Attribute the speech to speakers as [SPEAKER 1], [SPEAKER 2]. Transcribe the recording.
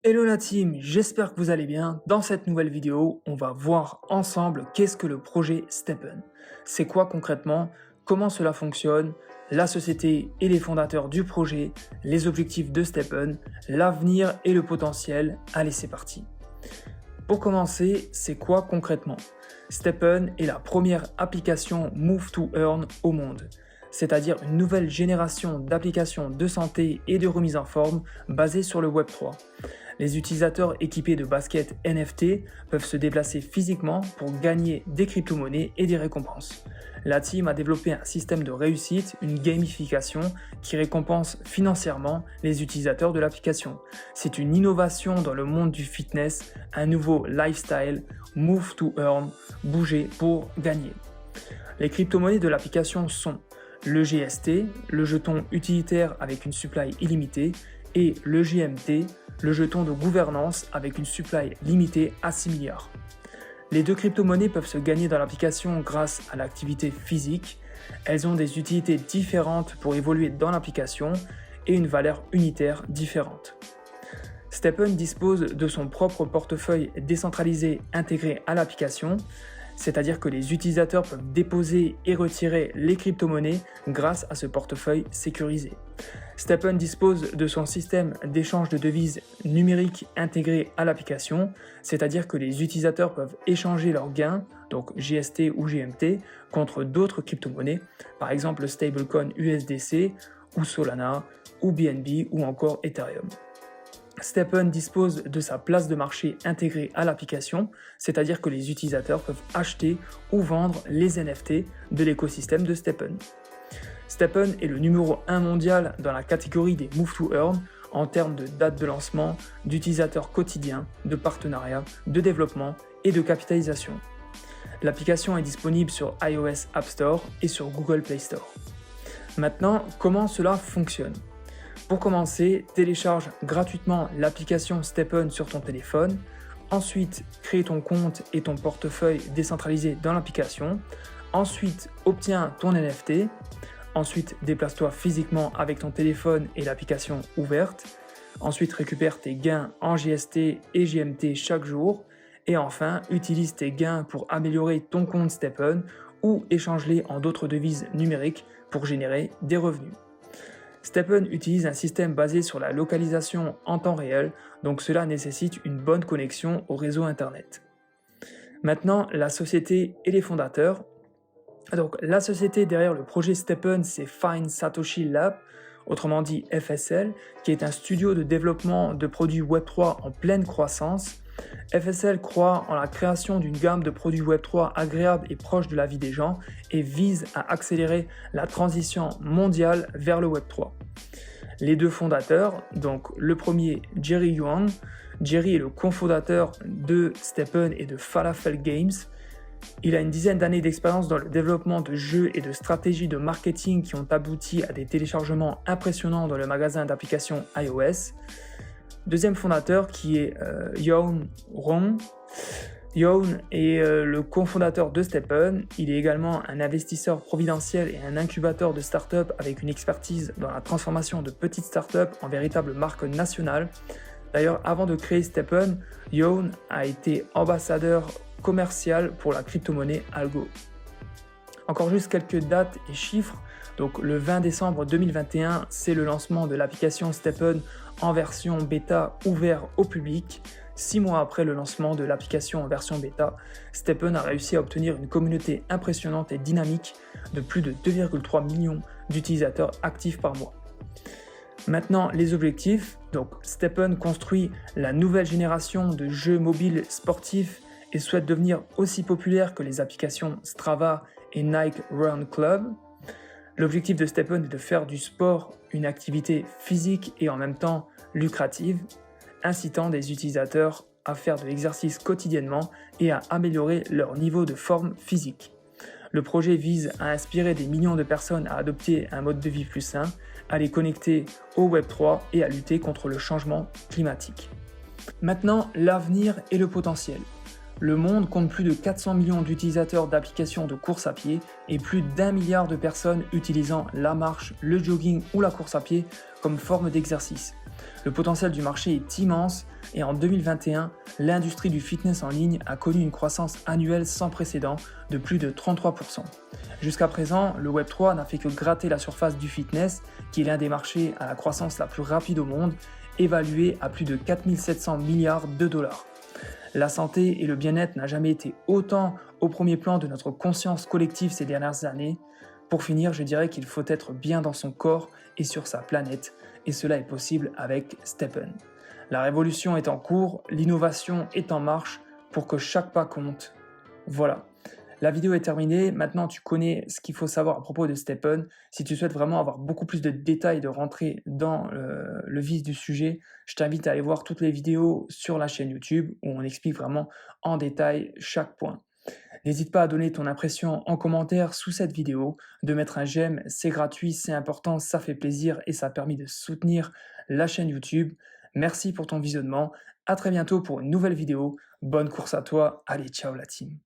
[SPEAKER 1] Hello la team, j'espère que vous allez bien. Dans cette nouvelle vidéo, on va voir ensemble qu'est-ce que le projet STEPN. C'est quoi concrètement, comment cela fonctionne, la société et les fondateurs du projet, les objectifs de STEPN, l'avenir et le potentiel. Allez, c'est parti. Pour commencer, c'est quoi concrètement? STEPN est la première application Move to Earn au monde, c'est-à-dire une nouvelle génération d'applications de santé et de remise en forme basées sur le Web3. Les utilisateurs équipés de baskets NFT peuvent se déplacer physiquement pour gagner des crypto-monnaies et des récompenses. La team a développé un système de réussite, une gamification qui récompense financièrement les utilisateurs de l'application. C'est une innovation dans le monde du fitness, un nouveau lifestyle, move to earn, bouger pour gagner. Les crypto-monnaies de l'application sont le GST, le jeton utilitaire avec une supply illimitée, et le GMT, le jeton de gouvernance avec une supply limitée à 6 milliards. Les deux crypto-monnaies peuvent se gagner dans l'application grâce à l'activité physique. Elles ont des utilités différentes pour évoluer dans l'application et une valeur unitaire différente. STEPN dispose de son propre portefeuille décentralisé intégré à l'application, c'est-à-dire que les utilisateurs peuvent déposer et retirer les crypto-monnaies grâce à ce portefeuille sécurisé. STEPN dispose de son système d'échange de devises numérique intégré à l'application, c'est-à-dire que les utilisateurs peuvent échanger leurs gains, donc GST ou GMT, contre d'autres crypto-monnaies, par exemple le stablecoin USDC ou Solana ou BNB ou encore Ethereum. STEPN dispose de sa place de marché intégrée à l'application, c'est-à-dire que les utilisateurs peuvent acheter ou vendre les NFT de l'écosystème de STEPN. STEPN est le numéro 1 mondial dans la catégorie des Move to Earn en termes de date de lancement, d'utilisateurs quotidiens, de partenariats, de développement et de capitalisation. L'application est disponible sur iOS App Store et sur Google Play Store. Maintenant, comment cela fonctionne? Pour commencer, télécharge gratuitement l'application STEPN sur ton téléphone. Ensuite, crée ton compte et ton portefeuille décentralisé dans l'application. Ensuite, obtiens ton NFT. Ensuite, déplace-toi physiquement avec ton téléphone et l'application ouverte. Ensuite, récupère tes gains en GST et GMT chaque jour. Et enfin, utilise tes gains pour améliorer ton compte STEPN ou échange-les en d'autres devises numériques pour générer des revenus. STEPN utilise un système basé sur la localisation en temps réel, donc cela nécessite une bonne connexion au réseau Internet. Maintenant, la société et les fondateurs. Donc, la société derrière le projet STEPN, c'est Find Satoshi Lab, autrement dit FSL, qui est un studio de développement de produits Web3 en pleine croissance. FSL croit en la création d'une gamme de produits Web3 agréables et proches de la vie des gens et vise à accélérer la transition mondiale vers le Web3. Les deux fondateurs, donc le premier Jerry Yuan, Jerry est le cofondateur de STEPN et de Falafel Games. Il a une dizaine d'années d'expérience dans le développement de jeux et de stratégies de marketing qui ont abouti à des téléchargements impressionnants dans le magasin d'applications iOS. Deuxième fondateur qui est Yoon Rong. Yoon est le cofondateur de STEPN. Il est également un investisseur providentiel et un incubateur de start-up avec une expertise dans la transformation de petites start-up en véritables marques nationales. D'ailleurs, avant de créer STEPN, Yoon a été ambassadeur commercial pour la crypto-monnaie Algo. Encore juste quelques dates et chiffres. Donc le 20 décembre 2021, c'est le lancement de l'application STEPN en version bêta ouverte au public. 6 mois après le lancement de l'application en version bêta, STEPN a réussi à obtenir une communauté impressionnante et dynamique de plus de 2,3 millions d'utilisateurs actifs par mois. Maintenant, les objectifs. Donc STEPN construit la nouvelle génération de jeux mobiles sportifs et souhaite devenir aussi populaire que les applications Strava et Nike Run Club. L'objectif de STEPN est de faire du sport une activité physique et en même temps lucrative, incitant des utilisateurs à faire de l'exercice quotidiennement et à améliorer leur niveau de forme physique. Le projet vise à inspirer des millions de personnes à adopter un mode de vie plus sain, à les connecter au Web3 et à lutter contre le changement climatique. Maintenant, l'avenir et le potentiel. Le monde compte plus de 400 millions d'utilisateurs d'applications de course à pied et plus d'1 milliard de personnes utilisant la marche, le jogging ou la course à pied comme forme d'exercice. Le potentiel du marché est immense et en 2021, l'industrie du fitness en ligne a connu une croissance annuelle sans précédent de plus de 33%. Jusqu'à présent, le Web3 n'a fait que gratter la surface du fitness, qui est l'un des marchés à la croissance la plus rapide au monde, évalué à plus de 4700 milliards de dollars. La santé et le bien-être n'ont jamais été autant au premier plan de notre conscience collective ces dernières années. Pour finir, je dirais qu'il faut être bien dans son corps et sur sa planète, et cela est possible avec STEPN. La révolution est en cours, l'innovation est en marche pour que chaque pas compte. Voilà. La vidéo est terminée, maintenant tu connais ce qu'il faut savoir à propos de STEPN. Si tu souhaites vraiment avoir beaucoup plus de détails et de rentrer dans le vif du sujet, je t'invite à aller voir toutes les vidéos sur la chaîne YouTube où on explique vraiment en détail chaque point. N'hésite pas à donner ton impression en commentaire sous cette vidéo, de mettre un j'aime, c'est gratuit, c'est important, ça fait plaisir et ça a permis de soutenir la chaîne YouTube. Merci pour ton visionnement, à très bientôt pour une nouvelle vidéo, bonne course à toi, allez ciao la team.